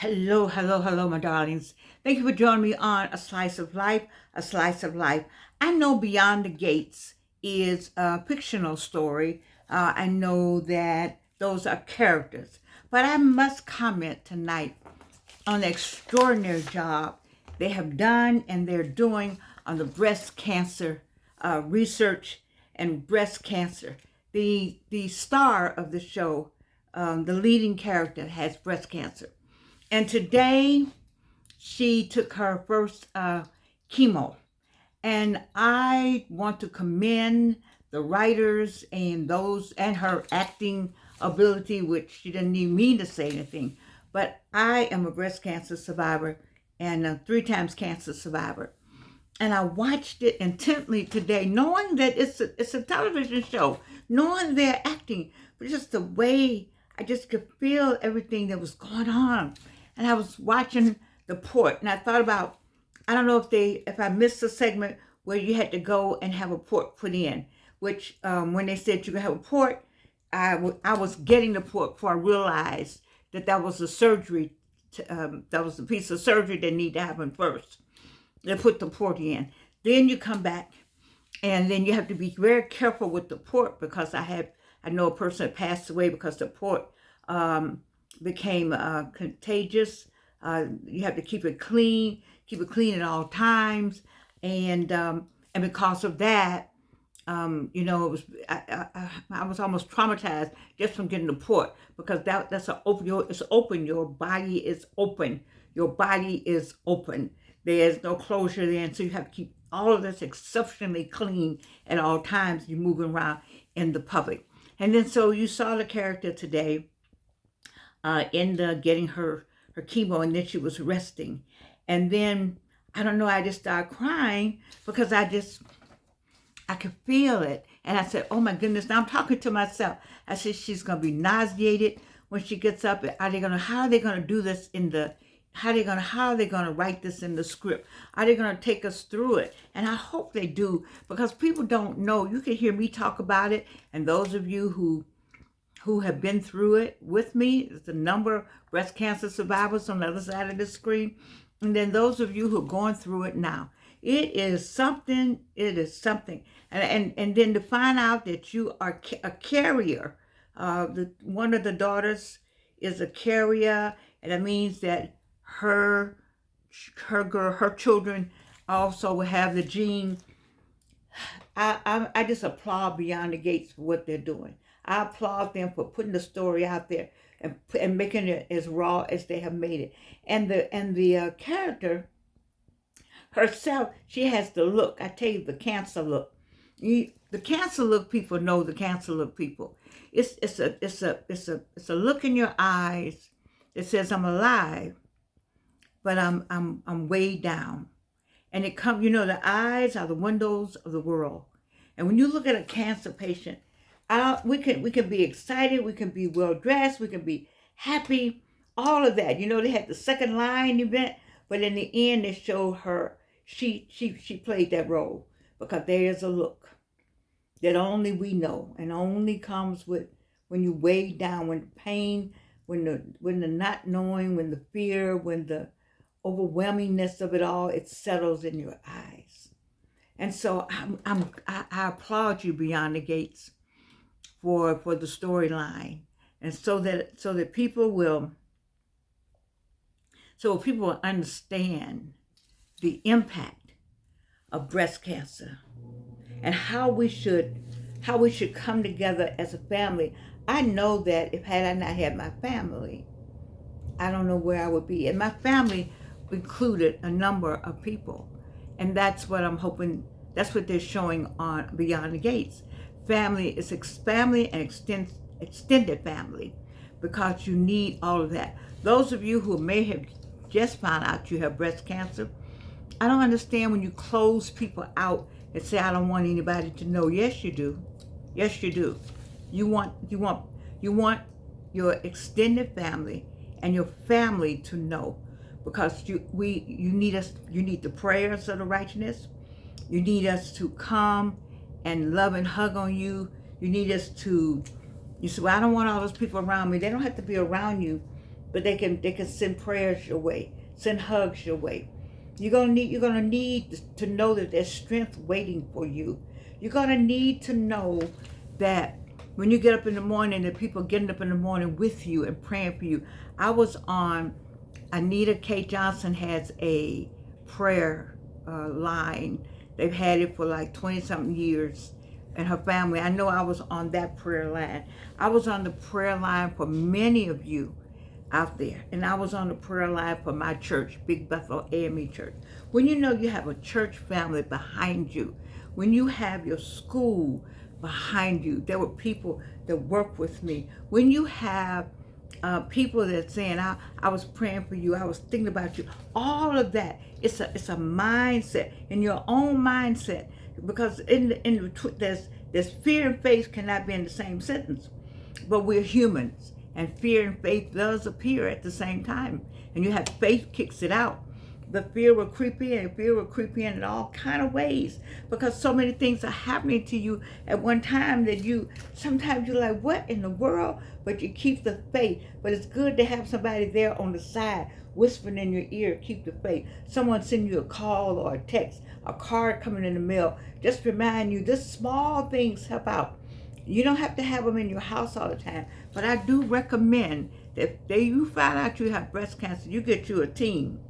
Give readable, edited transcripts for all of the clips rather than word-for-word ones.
Hello, hello, hello, my darlings. Thank you for joining me on A Slice of Life, A Slice of Life. I know Beyond the Gates is a fictional story. I know that those are characters. But I must comment tonight on the extraordinary job they have done and they're doing on the breast cancer research and breast cancer. The star of the show, the leading character, has breast cancer. And today she took her first chemo. And I want to commend the writers and those and her acting ability, which she didn't need me to say anything. But I am a breast cancer survivor and a 3 times cancer survivor. And I watched it intently today, knowing that it's a television show, knowing their acting, but just the way I just could feel everything that was going on. And I was watching the port, and I thought about, I don't know if I missed a segment where you had to go and have a port put in, which when they said you could have a port, I was getting the port before I realized that was a surgery, that was a piece of surgery that needed to happen first. They put the port in. Then you come back, and then you have to be very careful with the port because I know a person that passed away because the port became contagious. You have to keep it clean at all times, and because of that, it was I was almost traumatized just from getting the port because that's it's open. Your body is open. Your body is open. There's no closure there, and so you have to keep all of this exceptionally clean at all times. You're moving around in the public, and then so you saw the character today in the getting her chemo, and then she was resting, and then I don't know. I just started crying because I could feel it. And I said, oh my goodness, now I'm talking to myself. I said, she's going to be nauseated when she gets up. How are they going to do this how are they going to write this in the script? Are they going to take us through it? And I hope they do, because people don't know. You can hear me talk about it. And those of you who have been through it with me, there's a number of breast cancer survivors on the other side of the screen. And then those of you who are going through it now. It is something. And then to find out that you are a carrier. One of the daughters is a carrier, and it means that her children also will have the gene. I just applaud Beyond the Gates for what they're doing. I applaud them for putting the story out there and making it as raw as they have made it. And the character herself, she has the look. I tell you, the cancer look. The cancer look people know the cancer look people. It's a look in your eyes that says I'm alive, but I'm way down. And it comes, the eyes are the windows of the world. And when you look at a cancer patient, we can be excited, we can be well dressed, we can be happy, all of that. They had the second line event, but in the end, they showed her. She played that role because there is a look that only we know and only comes with when you weigh down, when the pain, when the not knowing, when the fear, when the overwhelmingness of it all, it settles in your eyes. And so I applaud you, Beyond the Gates, for the storyline, and so that people will understand the impact of breast cancer and how we should come together as a family. I know that if I not had my family, I don't know where I would be. And my family included a number of people. And that's what I'm hoping, that's what they're showing on Beyond the Gates. Family is family and extended family, because you need all of that. Those of you who may have just found out you have breast cancer, I don't understand when you close people out and say, I don't want anybody to know. Yes, you do. Yes, you do. You want your extended family and your family to know, because you need the prayers of the righteousness. You need us to come and love and hug on you. You need us to, you say, well, I don't want all those people around me. They don't have to be around you, but they can send prayers your way, send hugs your way. You're gonna need to know that there's strength waiting for you. You're gonna need to know that when you get up in the morning, that people getting up in the morning with you and praying for you. I was on Anita K. Johnson has a prayer line. They've had it for like 20 something years, and her family. I know I was on that prayer line. I was on the prayer line for many of you out there, and I was on the prayer line for my church, Big Bethel AME Church. When you know you have a church family behind you, when you have your school behind you, there were people that work with me. When you have people that saying, I was praying for you, I was thinking about you, all of that, it's a mindset, in your own mindset, because there's fear and faith cannot be in the same sentence, but we're humans, and fear and faith does appear at the same time, and you have faith kicks it out. The fear will creep in all kind of ways, because so many things are happening to you at one time that sometimes you're like, what in the world? But you keep the faith. But it's good to have somebody there on the side whispering in your ear, keep the faith. Someone send you a call or a text, a card coming in the mail, just remind you, this small things help out. You don't have to have them in your house all the time, but I do recommend that if you find out you have breast cancer, you get you a team.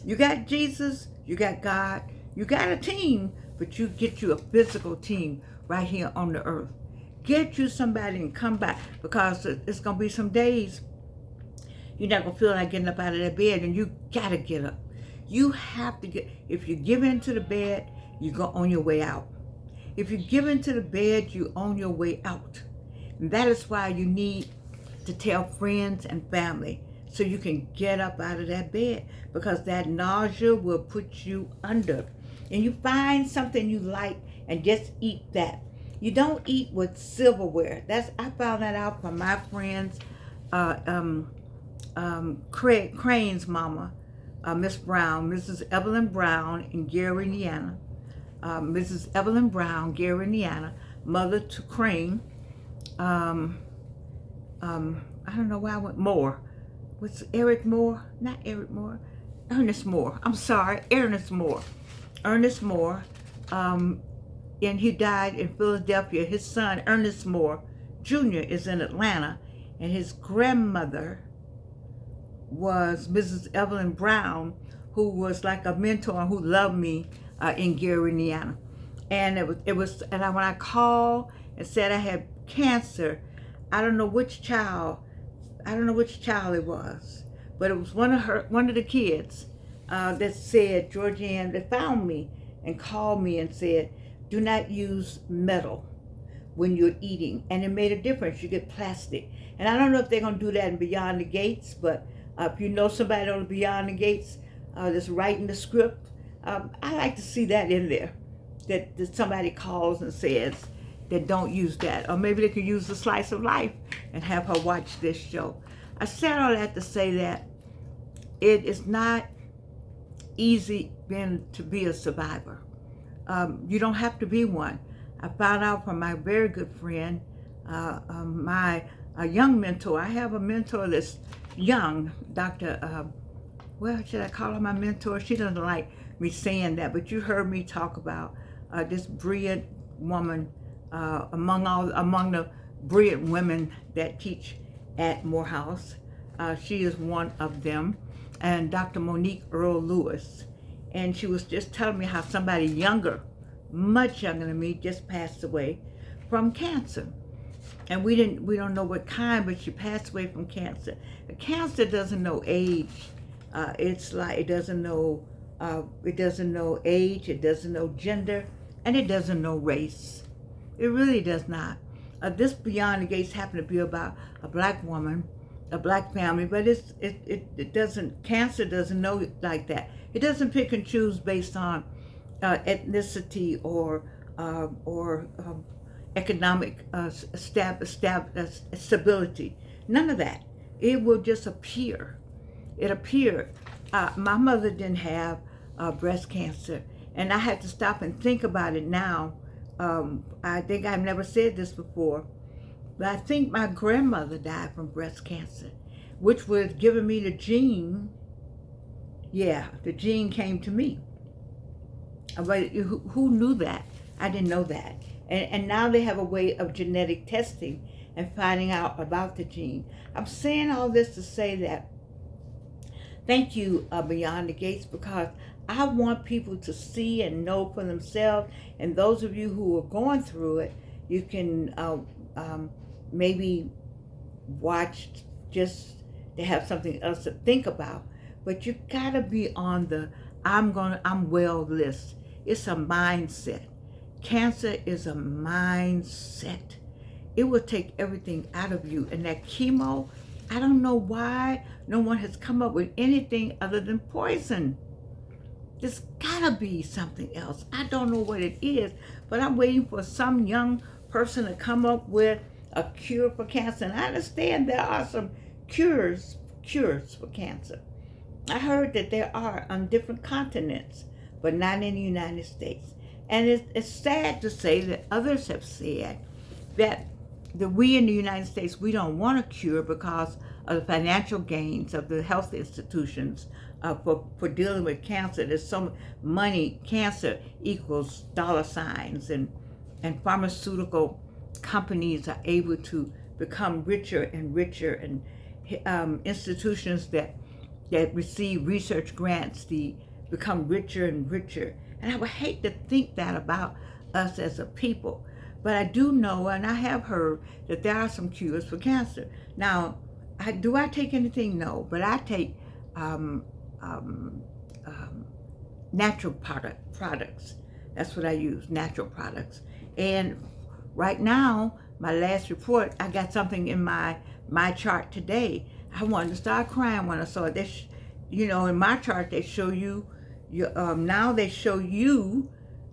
You got Jesus, you got God, you got a team, but you get you a physical team right here on the earth. Get you somebody and come back, because it's going to be some days you're not going to feel like getting up out of that bed, and you got to get up. You have to if you give into the bed, you go on your way out. If you give into the bed, you on your way out. And that is why you need to tell friends and family, so you can get up out of that bed, because that nausea will put you under. And you find something you like and just eat that. You don't eat with silverware. I found that out from my friends, Crane's mama, Miss Brown, Mrs. Evelyn Brown in Gary, Indiana. Mrs. Evelyn Brown, Gary, Indiana, mother to Crane. I don't know why I went Moore. What's Eric Moore? Not Eric Moore. Ernest Moore. I'm sorry, Ernest Moore. Ernest Moore. And he died in Philadelphia. His son, Ernest Moore Jr., is in Atlanta, and his grandmother was Mrs. Evelyn Brown, who was like a mentor, who loved me in Gary, Indiana. And when I called and said I had cancer, I don't know which child it was, but it was one of the kids that said, Georgianne, that found me and called me and said, do not use metal when you're eating. And it made a difference. You get plastic. And I don't know if they're going to do that in Beyond the Gates, but if you know somebody on Beyond the Gates that's writing the script, I like to see that in there, that somebody calls and says that don't use that. Or maybe they could use the Slice of Life and have her watch this show. I said all that to say that it is not easy to be a survivor. You don't have to be one. I found out from my very good friend, my young mentor. I have a mentor that's young, Dr. Well, should I call her my mentor? She doesn't like me saying that, but you heard me talk about this brilliant woman among the brilliant women that teach at Morehouse. She is one of them, and Dr. Monique Earl Lewis. And she was just telling me how somebody younger, much younger than me, just passed away from cancer. And we don't know what kind, but she passed away from cancer. The cancer doesn't know age. It's like it doesn't know age, it doesn't know gender, and it doesn't know race. It really does not. This Beyond the Gates happened to be about a black woman, a black family, but it doesn't. Cancer doesn't know like that. It doesn't pick and choose based on ethnicity or economic stability. None of that. It will just appear. It appeared. My mother didn't have breast cancer, and I had to stop and think about it now. I think I've never said this before, but I think my grandmother died from breast cancer. which was giving me the gene. Yeah, the gene came to me. But who knew that? I didn't know that. And now they have a way of genetic testing and finding out about the gene. I'm saying all this to say that thank you, Beyond the Gates, because I want people to see and know for themselves. And those of you who are going through it, you can maybe watch just to have something else to think about. But you gotta be on the I'm well list. It's a mindset. Cancer is a mindset. It will take everything out of you. And that chemo, I don't know why no one has come up with anything other than poison. There's gotta be something else. I don't know what it is, but I'm waiting for some young person to come up with a cure for cancer. And I understand there are some cures for cancer. I heard that there are on different continents, but not in the United States. And it's sad to say that others have said that we in the United States, we don't want a cure because of the financial gains of the health institutions for dealing with cancer. There's so much money. Cancer equals dollar signs, and pharmaceutical companies are able to become richer and richer, and institutions that receive research grants become richer and richer. And I would hate to think that about us as a people. But I do know, and I have heard, that there are some cures for cancer. Now, do I take anything? No, but I take natural products. That's what I use, natural products. And right now, my last report, I got something in my chart today. I wanted to start crying when I saw it. In my chart, they show you, now they show you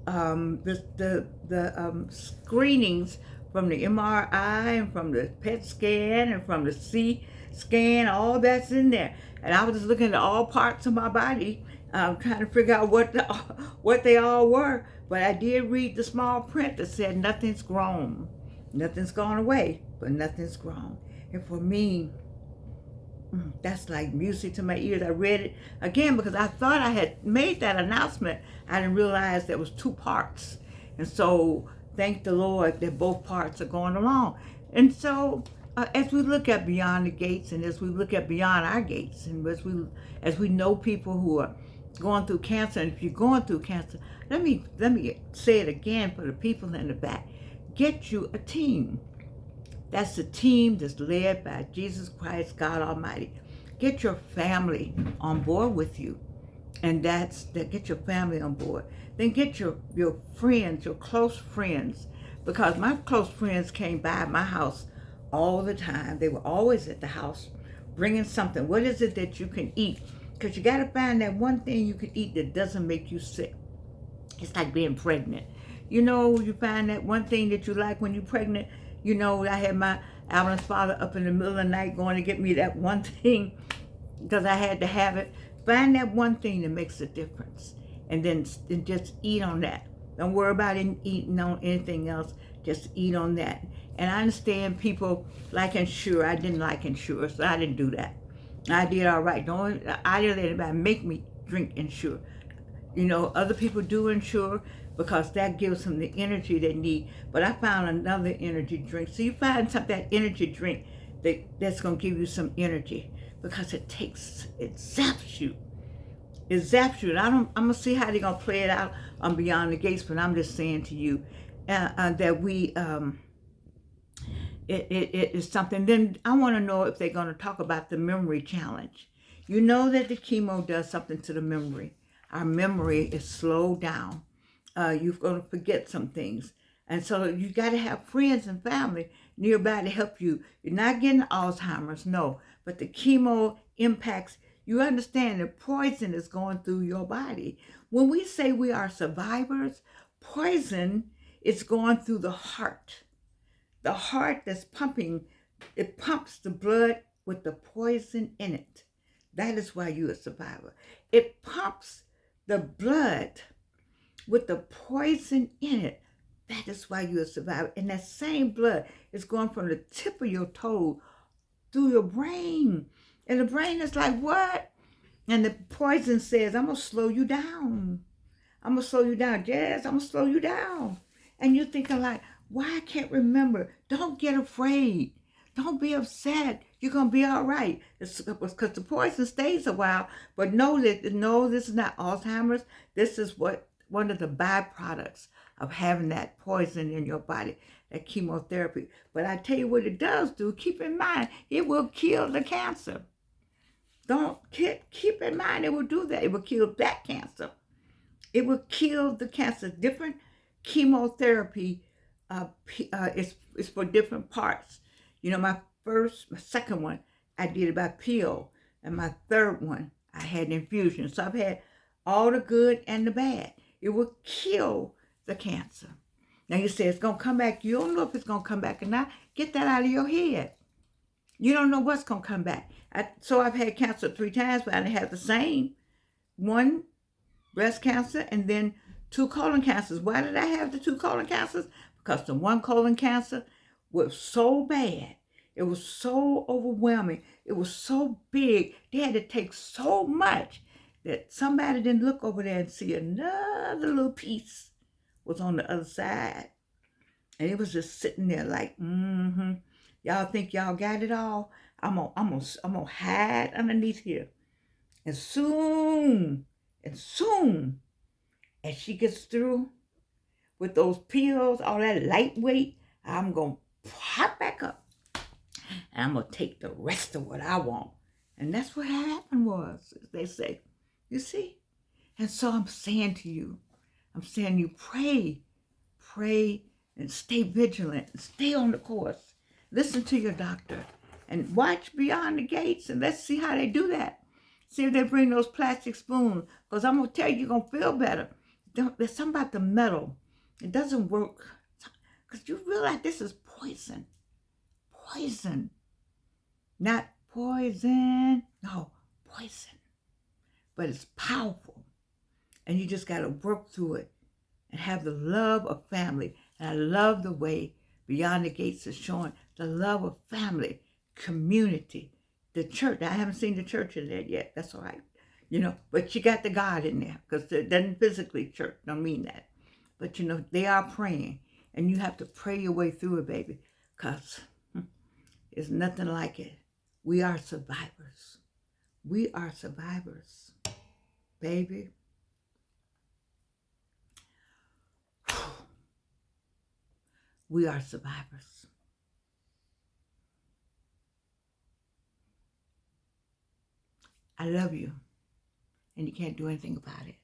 the screenings from the MRI and from the PET scan and from the CT scan, all that's in there. And I was just looking at all parts of my body, trying to figure out what they all were. But I did read the small print that said nothing's grown. Nothing's gone away, but nothing's grown. And for me, that's like music to my ears. I read it again because I thought I had made that announcement. I didn't realize there was 2 parts. And so thank the Lord that both parts are going along. And so as we look at Beyond the Gates, and as we look at Beyond Our Gates, and as we know people who are going through cancer, and if you're going through cancer, let me say it again for the people in the back. Get you a team. That's the team that's led by Jesus Christ, God Almighty. Get your family on board with you. And get your family on board. Then get your friends, your close friends. Because my close friends came by my house all the time. They were always at the house bringing something. What is it that you can eat? Because you got to find that one thing you can eat that doesn't make you sick. It's like being pregnant. You find that one thing that you like when you're pregnant. I had my Alvin's father up in the middle of the night going to get me that one thing because I had to have it. Find that one thing that makes a difference, and then just eat on that. Don't worry about eating on anything else. Just eat on that. And I understand people like Ensure. I didn't like Ensure, so I didn't do that. I did all right. I didn't let anybody make me drink Ensure. Other people do Ensure because that gives them the energy they need. But I found another energy drink. So you find that energy drink that's going to give you some energy, because it zaps you. It zaps you. And I'm going to see how they're going to play it out on Beyond the Gates, but I'm just saying to you that it is something. Then I want to know if they're going to talk about the memory challenge. You know that the chemo does something to the memory. Our memory is slowed down. You're going to forget some things. And so you got to have friends and family nearby to help you. You're not getting Alzheimer's, no. But the chemo impacts, you understand that poison is going through your body. When we say we are survivors, poison is going through the heart. The heart that's pumping, it pumps the blood with the poison in it. That is why you're a survivor. It pumps the blood with the poison in it. That is why you're a survivor. And that same blood is going from the tip of your toe through your brain. And the brain is like, what? And the poison says, I'm going to slow you down. I'm going to slow you down. Yes, I'm going to slow you down. And you're thinking like, why I can't remember? Don't get afraid. Don't be upset. You're going to be all right. It's because the poison stays a while. But know that, no, this is not Alzheimer's. This is one of the byproducts of having that poison in your body, that chemotherapy. But I tell you what it does do. Keep in mind, it will kill the cancer. Don't keep in mind, it will do that. It will kill that cancer. It will kill the cancer. Different chemotherapy is for different parts. You know, my second one, I did it by pill, and my third one, I had infusion. So I've had all the good and the bad. It will kill the cancer. Now you say it's gonna come back. You don't know if it's gonna come back or not. Get that out of your head. You don't know what's gonna come back. So I've had cancer 3 times, but I didn't have the same. One breast cancer and then 2 colon cancers. Why did I have the 2 colon cancers? Because the 1 colon cancer was so bad. It was so overwhelming. It was so big. They had to take so much that somebody didn't look over there and see another little piece was on the other side. And it was just sitting there like, y'all think y'all got it all? I'm gonna hide underneath here. And soon, as she gets through with those pills, all that lightweight, I'm gonna pop back up. And I'm gonna take the rest of what I want. And that's what happened was, as they say. You see? And so I'm saying to you, pray, and stay vigilant, and stay on the course. Listen to your doctor, and watch Beyond the Gates, and let's see how they do that. See if they bring those plastic spoons, because I'm going to tell you, you're going to feel better. There's something about the metal. It doesn't work, because you realize this is poison. Poison. Not poison. No, poison. But it's powerful. And you just got to work through it and have the love of family. And I love the way Beyond the Gates is showing the love of family, community, the church. I haven't seen the church in there yet. That's all right. You know, but you got the God in there, because it doesn't physically church. Don't mean that. But, you know, they are praying. And you have to pray your way through it, baby, because it's nothing like it. We are survivors. We are survivors, baby. We are survivors. I love you, and you can't do anything about it.